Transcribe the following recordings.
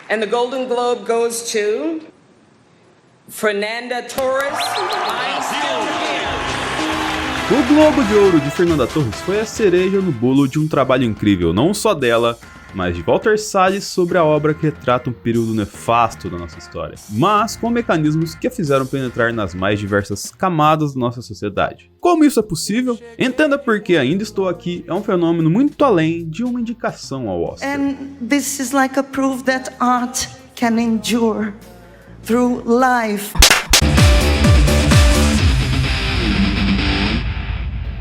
And the Golden Globe goes to Fernanda Torres. I'm still here. O Globo de Ouro de Fernanda Torres foi a cereja no bolo de um trabalho incrível, não só dela, mas de Walter Salles sobre a obra que retrata um período nefasto da nossa história, mas com mecanismos que a fizeram penetrar nas mais diversas camadas da nossa sociedade. Como isso é possível? Entenda porque Ainda Estou Aqui é um fenômeno muito além de uma indicação ao Oscar. And this is like a proof that art can endure through life.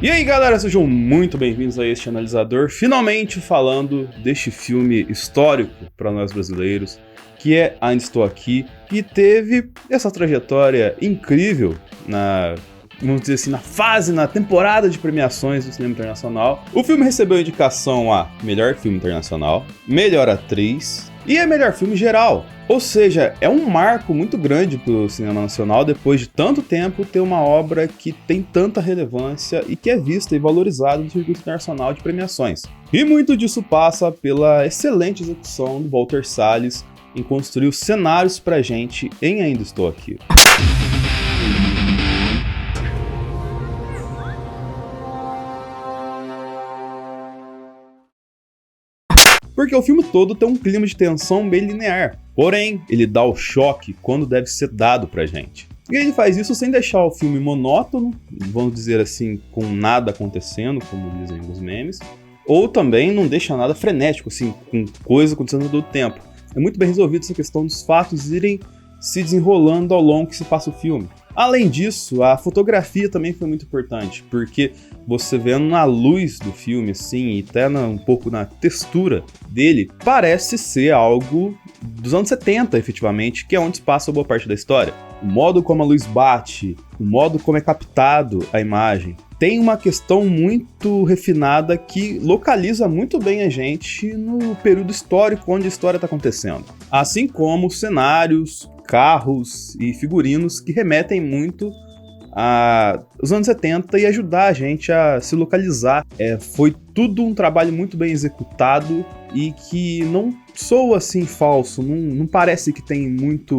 E aí galera, sejam muito bem-vindos a este analisador, finalmente falando deste filme histórico para nós brasileiros, que é Ainda Estou Aqui, que teve essa trajetória incrível vamos dizer assim, na temporada de premiações do cinema internacional. O filme recebeu indicação a Melhor Filme Internacional, Melhor Atriz e a Melhor Filme Geral. Ou seja, é um marco muito grande para o cinema nacional, depois de tanto tempo, ter uma obra que tem tanta relevância e que é vista e valorizada no circuito internacional de premiações. E muito disso passa pela excelente execução do Walter Salles em construir os cenários pra gente em Ainda Estou Aqui. Porque o filme todo tem um clima de tensão bem linear, porém, ele dá o choque quando deve ser dado pra gente. E ele faz isso sem deixar o filme monótono, vamos dizer assim, com nada acontecendo, como dizem os memes, ou também não deixa nada frenético, assim, com coisa acontecendo todo o tempo. É muito bem resolvido essa questão dos fatos irem se desenrolando ao longo que se passa o filme. Além disso, a fotografia também foi muito importante, porque você vendo na luz do filme, assim, e até um pouco na textura dele, parece ser algo dos anos 70, efetivamente, que é onde se passa boa parte da história. O modo como a luz bate, o modo como é captado a imagem, tem uma questão muito refinada que localiza muito bem a gente no período histórico onde a história está acontecendo. Assim como cenários, carros e figurinos que remetem muito aos anos 70 e ajudar a gente a se localizar. Foi tudo um trabalho muito bem executado e que não soa assim falso, não parece que tem muito,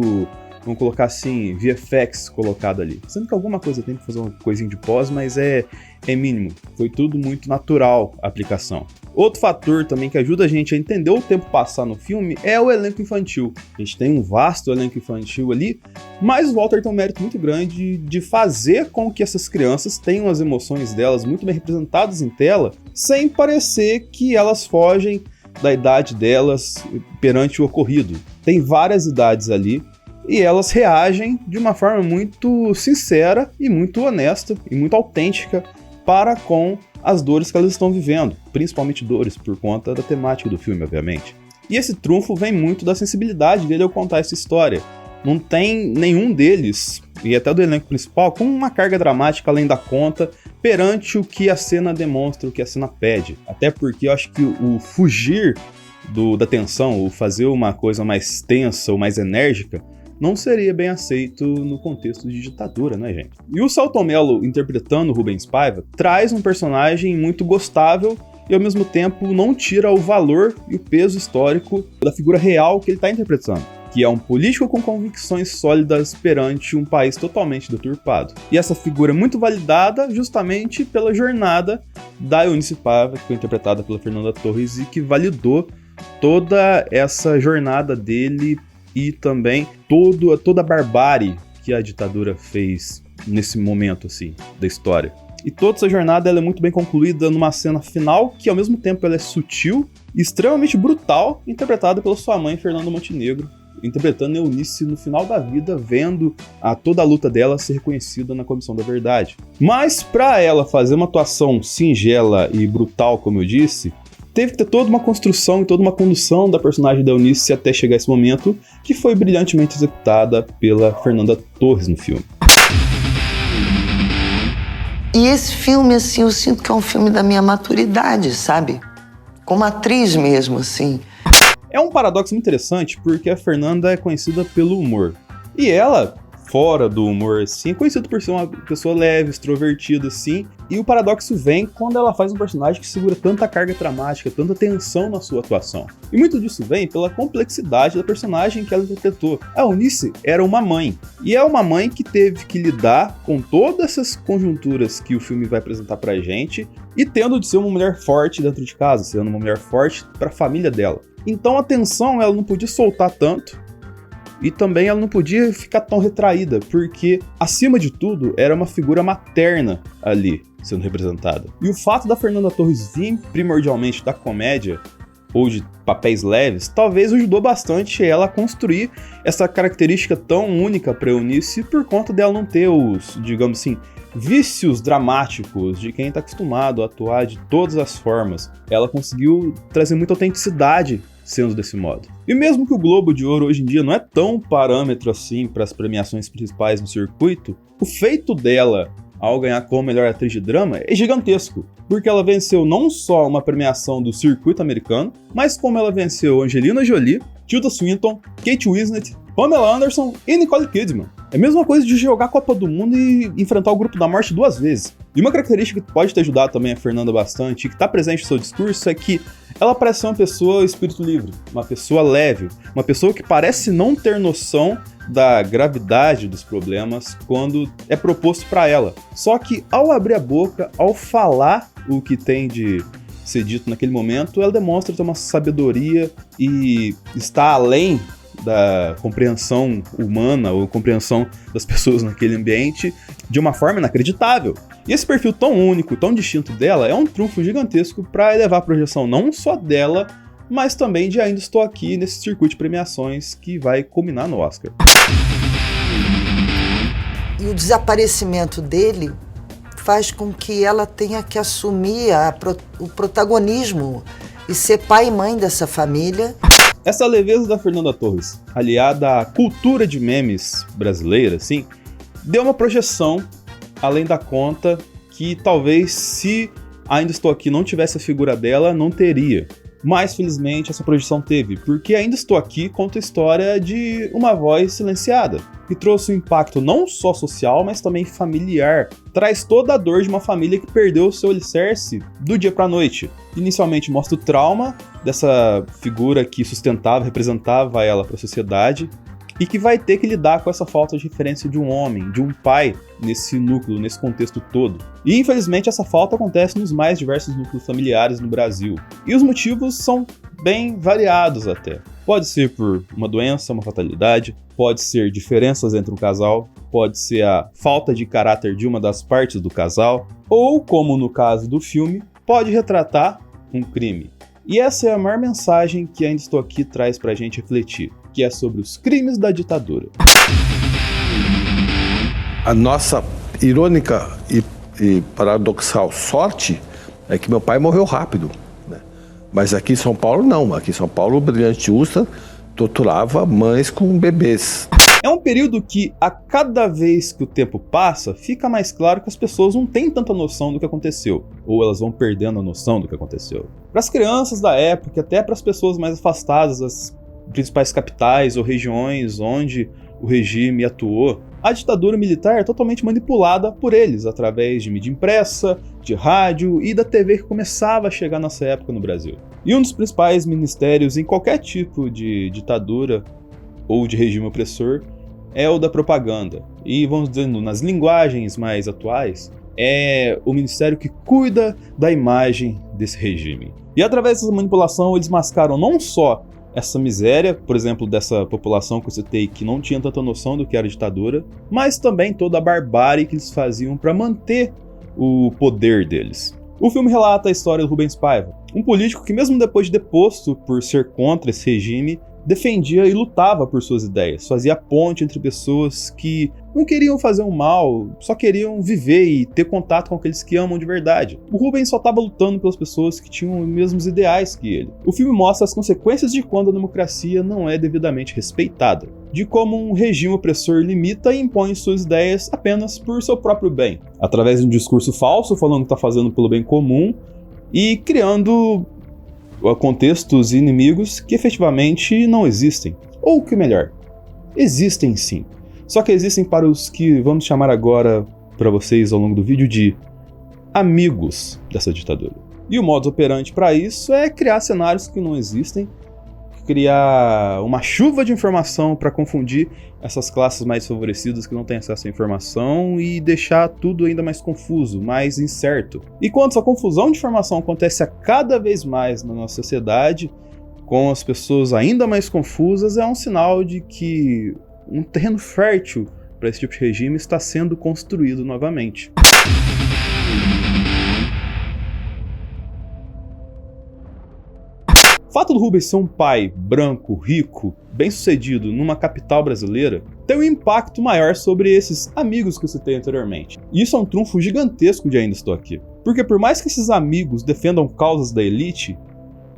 vamos colocar assim, VFX colocado ali. Sendo que alguma coisa tem que fazer uma coisinha de pós, mas é mínimo. Foi tudo muito natural a aplicação. Outro fator também que ajuda a gente a entender o tempo passar no filme é o elenco infantil. A gente tem um vasto elenco infantil ali, mas o Walter tem um mérito muito grande de fazer com que essas crianças tenham as emoções delas muito bem representadas em tela, sem parecer que elas fogem da idade delas perante o ocorrido. Tem várias idades ali, e elas reagem de uma forma muito sincera e muito honesta e muito autêntica para com as dores que elas estão vivendo, principalmente dores por conta da temática do filme, obviamente. E esse trunfo vem muito da sensibilidade dele ao contar essa história. Não tem nenhum deles, e até do elenco principal, com uma carga dramática além da conta perante o que a cena demonstra, o que a cena pede. Até porque eu acho que o fugir da tensão, o fazer uma coisa mais tensa ou mais enérgica, não seria bem aceito no contexto de ditadura, né, gente? E o Selton Mello, interpretando o Rubens Paiva, traz um personagem muito gostável e, ao mesmo tempo, não tira o valor e o peso histórico da figura real que ele está interpretando, que é um político com convicções sólidas perante um país totalmente deturpado. E essa figura é muito validada justamente pela jornada da Eunice Paiva, que foi interpretada pela Fernanda Torres e que validou toda essa jornada dele e também toda a barbárie que a ditadura fez nesse momento assim da história. E toda essa jornada ela é muito bem concluída numa cena final que ao mesmo tempo ela é sutil e extremamente brutal, interpretada pela sua mãe Fernanda Montenegro, interpretando Eunice no final da vida, vendo toda a luta dela ser reconhecida na Comissão da Verdade. Mas para ela fazer uma atuação singela e brutal, como eu disse, teve que ter toda uma construção e toda uma condução da personagem da Eunice até chegar a esse momento, que foi brilhantemente executada pela Fernanda Torres no filme. E esse filme, assim, eu sinto que é um filme da minha maturidade, sabe? Como atriz mesmo, assim. É um paradoxo muito interessante, porque a Fernanda é conhecida pelo humor. E ela fora do humor, assim, é conhecido por ser uma pessoa leve, extrovertida, assim, e o paradoxo vem quando ela faz um personagem que segura tanta carga dramática, tanta tensão na sua atuação. E muito disso vem pela complexidade da personagem que ela interpretou. A Eunice era uma mãe, e é uma mãe que teve que lidar com todas essas conjunturas que o filme vai apresentar pra gente, e tendo de ser uma mulher forte dentro de casa, sendo uma mulher forte pra família dela. Então a tensão ela não podia soltar tanto, e também ela não podia ficar tão retraída, porque, acima de tudo, era uma figura materna ali sendo representada. E o fato da Fernanda Torres vir primordialmente da comédia, ou de papéis leves, talvez ajudou bastante ela a construir essa característica tão única para Eunice, por conta dela não ter os, digamos assim, vícios dramáticos de quem está acostumado a atuar de todas as formas. Ela conseguiu trazer muita autenticidade sendo desse modo. E mesmo que o Globo de Ouro hoje em dia não é tão parâmetro assim para as premiações principais no circuito, o feito dela ao ganhar como melhor atriz de drama é gigantesco, porque ela venceu não só uma premiação do circuito americano, mas como ela venceu Angelina Jolie, Tilda Swinton, Kate Winslet, Pamela Anderson e Nicole Kidman. É a mesma coisa de jogar a Copa do Mundo e enfrentar o Grupo da Morte 2 vezes. E uma característica que pode ter ajudado também a Fernanda bastante, e que está presente no seu discurso, é que ela parece ser uma pessoa espírito livre, uma pessoa leve, uma pessoa que parece não ter noção da gravidade dos problemas quando é proposto para ela. Só que ao abrir a boca, ao falar o que tem de ser dito naquele momento, ela demonstra ter uma sabedoria e está além da compreensão humana ou compreensão das pessoas naquele ambiente de uma forma inacreditável. E esse perfil tão único, tão distinto dela, é um trunfo gigantesco para elevar a projeção não só dela, mas também de Ainda Estou Aqui nesse circuito de premiações que vai culminar no Oscar. E o desaparecimento dele faz com que ela tenha que assumir o protagonismo e ser pai e mãe dessa família. Essa leveza da Fernanda Torres, aliada à cultura de memes brasileira, assim, deu uma projeção além da conta que talvez, se Ainda Estou Aqui não tivesse a figura dela, não teria. Mas, felizmente, essa projeção teve, porque Ainda Estou Aqui conta a história de uma voz silenciada, que trouxe um impacto não só social, mas também familiar. Traz toda a dor de uma família que perdeu o seu alicerce do dia pra noite. Inicialmente mostra o trauma dessa figura que sustentava, representava ela para a sociedade, e que vai ter que lidar com essa falta de referência de um homem, de um pai, nesse núcleo, nesse contexto todo. E, infelizmente, essa falta acontece nos mais diversos núcleos familiares no Brasil. E os motivos são bem variados até. Pode ser por uma doença, uma fatalidade, pode ser diferenças entre um casal, pode ser a falta de caráter de uma das partes do casal, ou, como no caso do filme, pode retratar um crime. E essa é a maior mensagem que Ainda Estou Aqui traz pra gente refletir, que é sobre os crimes da ditadura. A nossa irônica e paradoxal sorte é que meu pai morreu rápido, né? Mas aqui em São Paulo não. Aqui em São Paulo o Brilhante Ustra torturava mães com bebês. É um período que, a cada vez que o tempo passa, fica mais claro que as pessoas não têm tanta noção do que aconteceu, ou elas vão perdendo a noção do que aconteceu. Para as crianças da época, e até para as pessoas mais afastadas das principais capitais ou regiões onde o regime atuou, a ditadura militar é totalmente manipulada por eles, através de mídia impressa, de rádio e da TV que começava a chegar nessa época no Brasil. E um dos principais ministérios em qualquer tipo de ditadura ou de regime opressor é o da propaganda. E vamos dizendo, nas linguagens mais atuais, é o ministério que cuida da imagem desse regime. E através dessa manipulação eles mascaram não só essa miséria, por exemplo, dessa população que eu citei que não tinha tanta noção do que era ditadura, mas também toda a barbárie que eles faziam para manter o poder deles. O filme relata a história do Rubens Paiva, um político que, mesmo depois de deposto por ser contra esse regime, defendia e lutava por suas ideias, fazia ponte entre pessoas que não queriam fazer um mal, só queriam viver e ter contato com aqueles que amam de verdade. O Rubens só estava lutando pelas pessoas que tinham os mesmos ideais que ele. O filme mostra as consequências de quando a democracia não é devidamente respeitada, de como um regime opressor limita e impõe suas ideias apenas por seu próprio bem, através de um discurso falso falando que está fazendo pelo bem comum e criando contextos inimigos que efetivamente não existem. Ou o que é melhor, existem sim. Só que existem para os que vamos chamar agora para vocês ao longo do vídeo de amigos dessa ditadura. E o modus operandi para isso é criar cenários que não existem, criar uma chuva de informação para confundir essas classes mais favorecidas que não têm acesso à informação e deixar tudo ainda mais confuso, mais incerto. E quando essa confusão de informação acontece a cada vez mais na nossa sociedade, com as pessoas ainda mais confusas, é um sinal de que um terreno fértil para esse tipo de regime está sendo construído novamente. O fato do Rubens ser um pai branco, rico, bem-sucedido numa capital brasileira tem um impacto maior sobre esses amigos que eu citei anteriormente. E isso é um trunfo gigantesco de Ainda Estou Aqui. Porque por mais que esses amigos defendam causas da elite,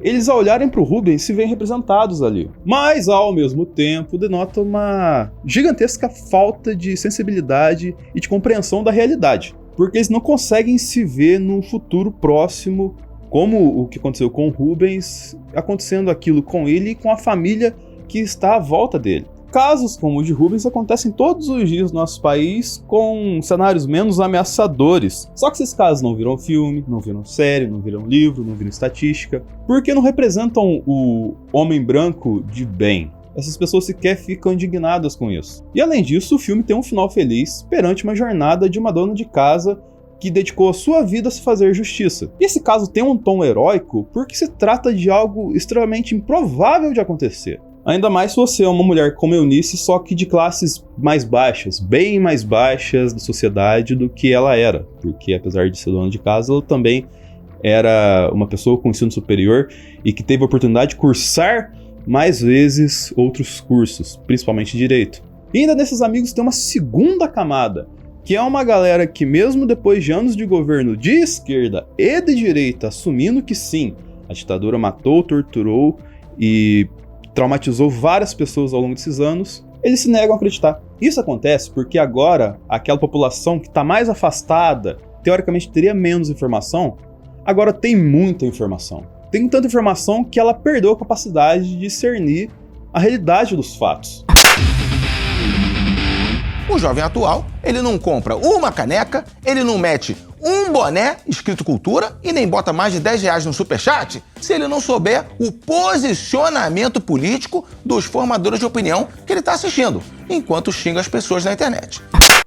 eles ao olharem para o Rubens se veem representados ali. Mas ao mesmo tempo denota uma gigantesca falta de sensibilidade e de compreensão da realidade. Porque eles não conseguem se ver num futuro próximo como o que aconteceu com o Rubens, acontecendo aquilo com ele e com a família que está à volta dele. Casos como o de Rubens acontecem todos os dias no nosso país com cenários menos ameaçadores. Só que esses casos não viram filme, não viram série, não viram livro, não viram estatística, porque não representam o homem branco de bem. Essas pessoas sequer ficam indignadas com isso. E além disso, o filme tem um final feliz perante uma jornada de uma dona de casa que dedicou a sua vida a se fazer justiça. E esse caso tem um tom heróico porque se trata de algo extremamente improvável de acontecer. Ainda mais se você é uma mulher como Eunice, só que de classes mais baixas, bem mais baixas da sociedade do que ela era. Porque apesar de ser dona de casa, ela também era uma pessoa com ensino superior e que teve a oportunidade de cursar mais vezes outros cursos, principalmente direito. E ainda nesses amigos tem uma segunda camada, que é uma galera que mesmo depois de anos de governo de esquerda e de direita, assumindo que sim, a ditadura matou, torturou e traumatizou várias pessoas ao longo desses anos, eles se negam a acreditar. Isso acontece porque agora aquela população que está mais afastada, teoricamente teria menos informação, agora tem muita informação. Tem tanta informação que ela perdeu a capacidade de discernir a realidade dos fatos. O jovem atual, ele não compra uma caneca, ele não mete um boné escrito cultura e nem bota mais de R$10 no superchat se ele não souber o posicionamento político dos formadores de opinião que ele está assistindo, enquanto xinga as pessoas na internet.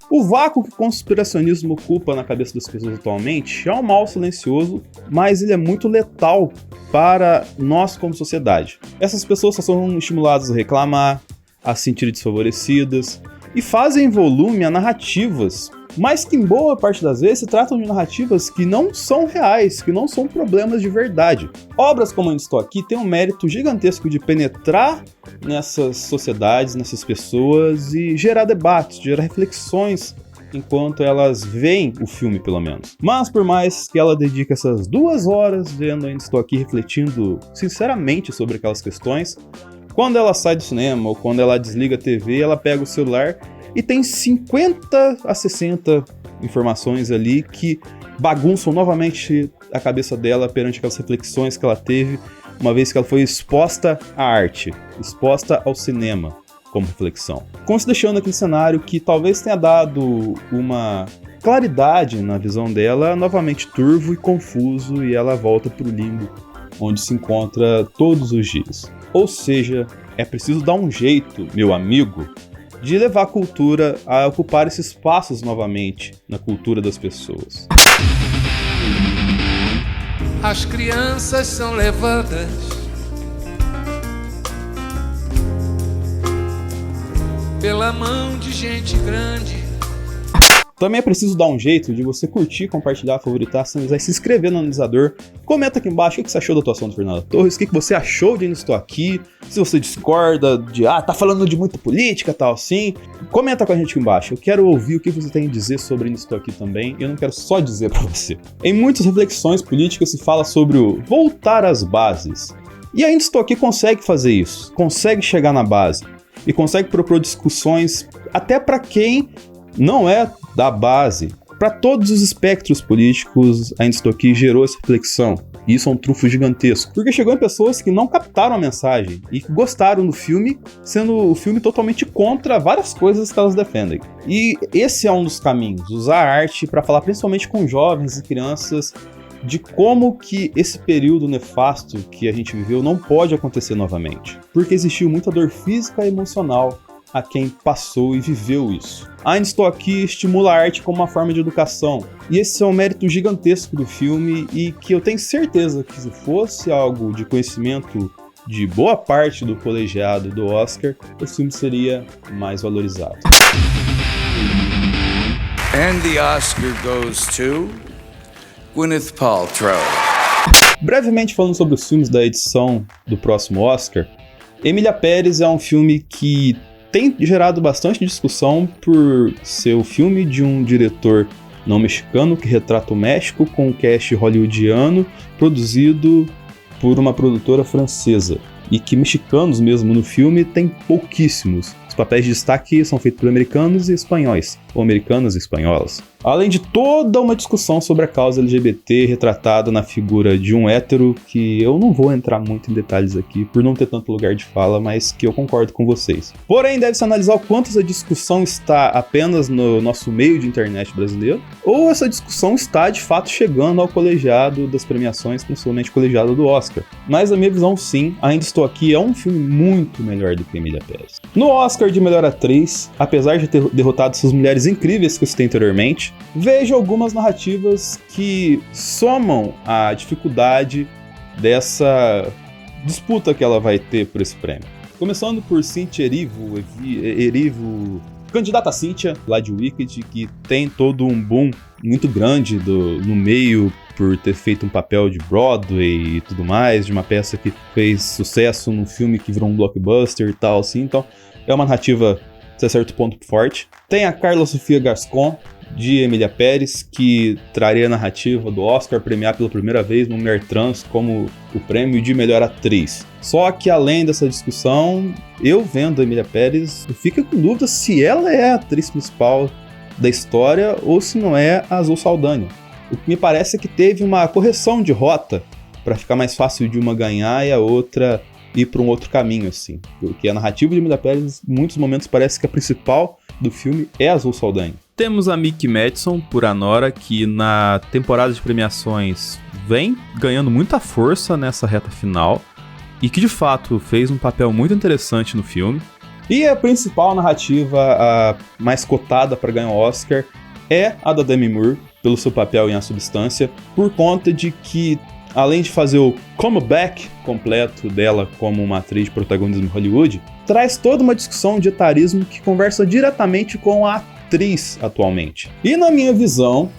O vácuo que o conspiracionismo ocupa na cabeça das pessoas atualmente é um mal silencioso, mas ele é muito letal para nós como sociedade. Essas pessoas só são estimuladas a reclamar, a se sentir desfavorecidas, e fazem volume a narrativas, mas que em boa parte das vezes se tratam de narrativas que não são reais, que não são problemas de verdade. Obras como Ainda Estou Aqui têm um mérito gigantesco de penetrar nessas sociedades, nessas pessoas e gerar debates, gerar reflexões enquanto elas veem o filme, pelo menos. Mas por mais que ela dedique essas 2 horas vendo Ainda Estou Aqui, refletindo sinceramente sobre aquelas questões, quando ela sai do cinema ou quando ela desliga a TV, ela pega o celular e tem 50 a 60 informações ali que bagunçam novamente a cabeça dela perante aquelas reflexões que ela teve, uma vez que ela foi exposta à arte, exposta ao cinema como reflexão. Como se deixando aquele cenário que talvez tenha dado uma claridade na visão dela, novamente turvo e confuso, e ela volta para o limbo onde se encontra todos os dias. Ou seja, é preciso dar um jeito, meu amigo, de levar a cultura a ocupar esses espaços novamente na cultura das pessoas. As crianças são levadas pela mão de gente grande. Também é preciso dar um jeito de você curtir, compartilhar, favoritar, se inscrever no analisador. Comenta aqui embaixo o que você achou da atuação do Fernanda Torres, o que você achou de Ainda Estou Aqui, se você discorda de, tá falando de muita política, tal assim. Comenta com a gente aqui embaixo, eu quero ouvir o que você tem a dizer sobre Ainda Estou Aqui também, eu não quero só dizer pra você. Em muitas reflexões políticas se fala sobre o voltar às bases. E Ainda Estou Aqui consegue fazer isso, consegue chegar na base e consegue propor discussões até pra quem não é da base. Para todos os espectros políticos, Ainda Estou Aqui gerou essa reflexão. E isso é um trunfo gigantesco, porque chegou em pessoas que não captaram a mensagem e que gostaram do filme, sendo o filme totalmente contra várias coisas que elas defendem. E esse é um dos caminhos, usar a arte para falar principalmente com jovens e crianças de como que esse período nefasto que a gente viveu não pode acontecer novamente. Porque existiu muita dor física e emocional a quem passou e viveu isso. Ainda Estou Aqui estimula a arte como uma forma de educação, e esse é um mérito gigantesco do filme e que eu tenho certeza que se fosse algo de conhecimento de boa parte do colegiado do Oscar, o filme seria mais valorizado. And the Oscar goes to Gwyneth Paltrow. Brevemente falando sobre os filmes da edição do próximo Oscar, Emília Pérez é um filme que tem gerado bastante discussão por ser o filme de um diretor não mexicano que retrata o México com um cast hollywoodiano produzido por uma produtora francesa, e que mexicanos mesmo no filme tem pouquíssimos. Os papéis de destaque são feitos por americanos e espanhóis, ou americanas e espanholas. Além de toda uma discussão sobre a causa LGBT retratada na figura de um hétero, que eu não vou entrar muito em detalhes aqui por não ter tanto lugar de fala, mas que eu concordo com vocês. Porém, deve-se analisar o quanto essa discussão está apenas no nosso meio de internet brasileiro, ou essa discussão está de fato chegando ao colegiado das premiações, principalmente o colegiado do Oscar. Mas na minha visão, sim, Ainda Estou Aqui é um filme muito melhor do que Emília Pérez. No Oscar de melhor atriz, apesar de ter derrotado essas mulheres incríveis que eu citei anteriormente, vejo algumas narrativas que somam a dificuldade dessa disputa que ela vai ter por esse prêmio. Começando por Cynthia Erivo, candidata Cynthia, lá de Wicked, que tem todo um boom muito grande no meio por ter feito um papel de Broadway e tudo mais, de uma peça que fez sucesso num filme que virou um blockbuster e tal, assim. Então é uma narrativa, até certo ponto, forte. Tem a Carla Sofia Gascon, de Emília Pérez, que traria a narrativa do Oscar premiar pela primeira vez uma mulher trans como o prêmio de melhor atriz. Só que além dessa discussão, eu vendo a Emília Pérez, eu fico com dúvida se ela é a atriz principal da história ou se não é a Zoe Saldana. O que me parece é que teve uma correção de rota para ficar mais fácil de uma ganhar e a outra ir para um outro caminho, assim. Porque a narrativa de Emília Pérez, em muitos momentos, parece que a principal do filme é a Zoe Saldana. Temos a Mickey Madison, por Anora, que na temporada de premiações vem ganhando muita força nessa reta final e que de fato fez um papel muito interessante no filme. E a principal narrativa, a mais cotada para ganhar o Oscar, é a da Demi Moore, pelo seu papel em A Substância, por conta de que, além de fazer o comeback completo dela como uma atriz de protagonismo em Hollywood, traz toda uma discussão de etarismo que conversa diretamente com a atriz atualmente. E na minha visão,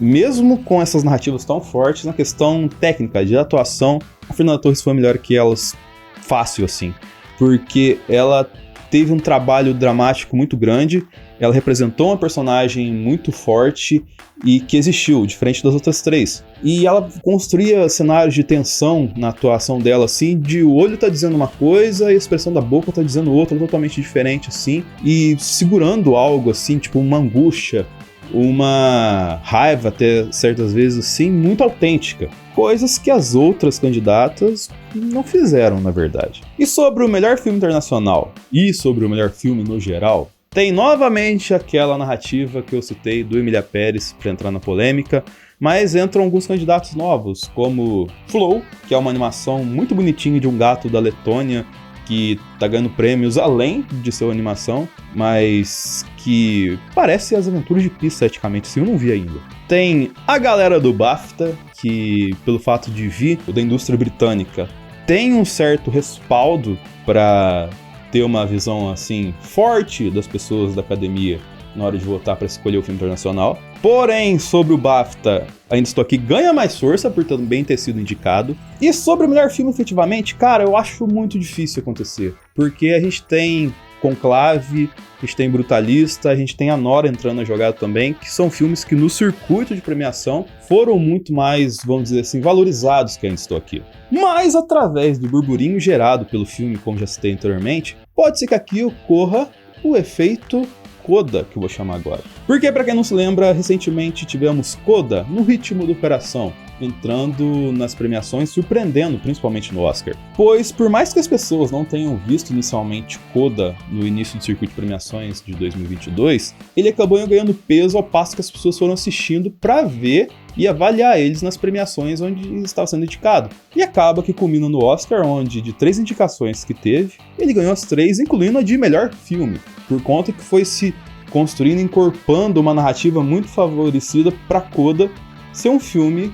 mesmo com essas narrativas tão fortes, na questão técnica de atuação, a Fernanda Torres foi melhor que elas fácil, assim, porque ela teve um trabalho dramático muito grande, ela representou uma personagem muito forte e que existiu, diferente das outras três. E ela construía cenários de tensão na atuação dela, assim, de o olho tá dizendo uma coisa e a expressão da boca tá dizendo outra, totalmente diferente, assim, e segurando algo, assim, tipo uma angústia, uma raiva até certas vezes, assim, muito autêntica. Coisas que as outras candidatas não fizeram, na verdade. E sobre o melhor filme internacional e sobre o melhor filme no geral, tem novamente aquela narrativa que eu citei do Emília Pérez para entrar na polêmica, mas entram alguns candidatos novos, como Flow, que é uma animação muito bonitinha de um gato da Letônia, que tá ganhando prêmios além de ser uma animação, mas que parece As Aventuras de Pi, esteticamente, assim, eu não vi ainda. Tem a galera do BAFTA, que pelo fato de vir da indústria britânica, tem um certo respaldo para ter uma visão assim forte das pessoas da academia na hora de votar para escolher o filme internacional. Porém, sobre o BAFTA, Ainda Estou Aqui ganha mais força por também ter sido indicado. E sobre o melhor filme, efetivamente, cara, eu acho muito difícil acontecer, porque a gente tem Conclave, a gente tem Brutalista, a gente tem Anora entrando na jogada também, que são filmes que no circuito de premiação foram muito mais, vamos dizer assim, valorizados que Ainda Estou Aqui. Mas através do burburinho gerado pelo filme, como já citei anteriormente, pode ser que aqui ocorra o efeito Coda, que eu vou chamar agora. Porque, pra quem não se lembra, recentemente tivemos Coda, No Ritmo do Coração, entrando nas premiações, surpreendendo, principalmente no Oscar. Pois, por mais que as pessoas não tenham visto inicialmente Coda no início do circuito de premiações de 2022, ele acabou ganhando peso ao passo que as pessoas foram assistindo para ver e avaliar eles nas premiações onde estava sendo indicado. E acaba que culmina no Oscar, onde de 3 indicações que teve, ele ganhou as 3, incluindo a de melhor filme, por conta que foi se construindo, encorpando uma narrativa muito favorecida para Coda ser um filme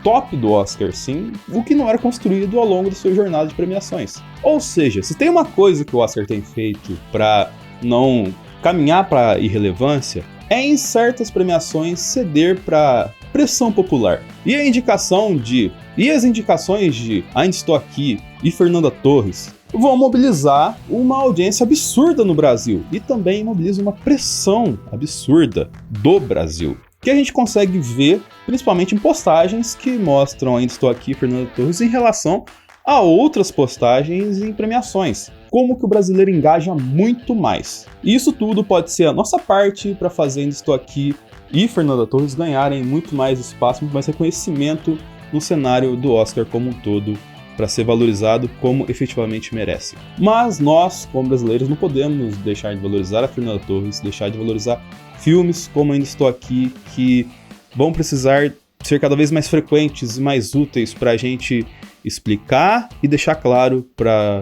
top do Oscar, sim, o que não era construído ao longo da sua jornada de premiações. Ou seja, se tem uma coisa que o Oscar tem feito para não caminhar para irrelevância, é em certas premiações ceder para pressão popular. E as indicações de Ainda Estou Aqui e Fernanda Torres vão mobilizar uma audiência absurda no Brasil e também mobiliza uma pressão absurda do Brasil, que a gente consegue ver principalmente em postagens que mostram Ainda Estou Aqui, Fernanda Torres, em relação a outras postagens em premiações. Como que o brasileiro engaja muito mais. E isso tudo pode ser a nossa parte para fazer Ainda Estou Aqui e Fernanda Torres ganharem muito mais espaço, muito mais reconhecimento no cenário do Oscar como um todo, para ser valorizado como efetivamente merece. Mas nós, como brasileiros, não podemos deixar de valorizar a Fernanda Torres, deixar de valorizar filmes como Ainda Estou Aqui, que vão precisar ser cada vez mais frequentes e mais úteis para a gente explicar e deixar claro para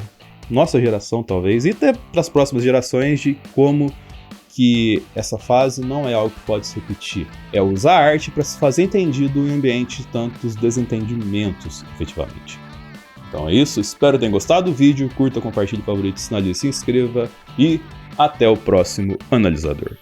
nossa geração, talvez, e até para as próximas gerações, de como que essa fase não é algo que pode se repetir. É usar a arte para se fazer entendido em ambiente de tantos desentendimentos, efetivamente. Então é isso, espero que tenham gostado do vídeo, curta, compartilhe, favorite, sinalize, se inscreva e até o próximo Analisador.